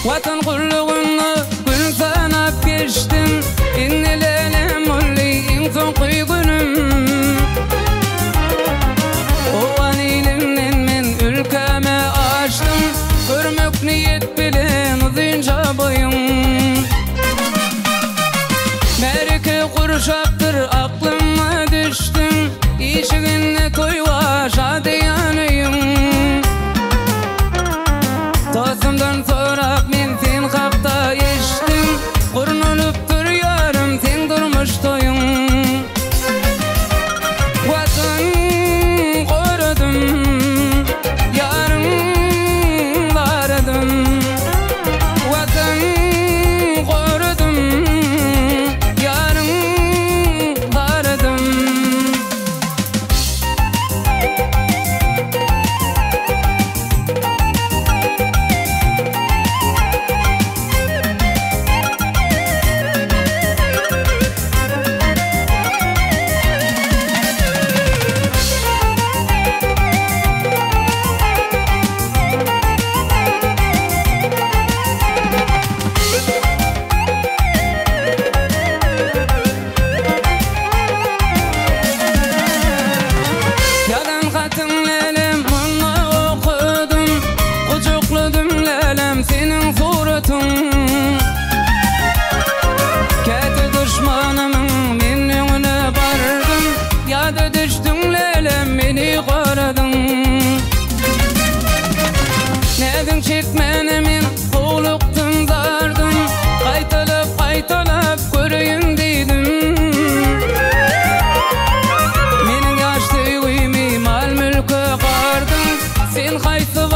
Vatan kulluğunu gül sanap geçtim. İnnelelim olli en son günüm. O an elimden men ülkeme açtım. Görmek niyet bilen uzunca boyum. Merke kurşaktır aklıma düştüm. İşigine toyva şadi yanayım. Dostumdan sorak men sen hakta eştim. Kurunulup duruyorum sen durmuş toyum. Vatan korudum, yarım vardım. Vatan korudum, yarım vardım. Yalan hatınlelem bunu okudum. Kucukladum lelem senin suratın. Kötü düşmanımın men önüne bardım. Yadı düştün lelem beni koradın. Nedin çekmene men kuluktum zardım. Kaytalap kaytalap göreyim dedim. Menin yaşlı uyumi mal mülkü qardım. Sen qaysı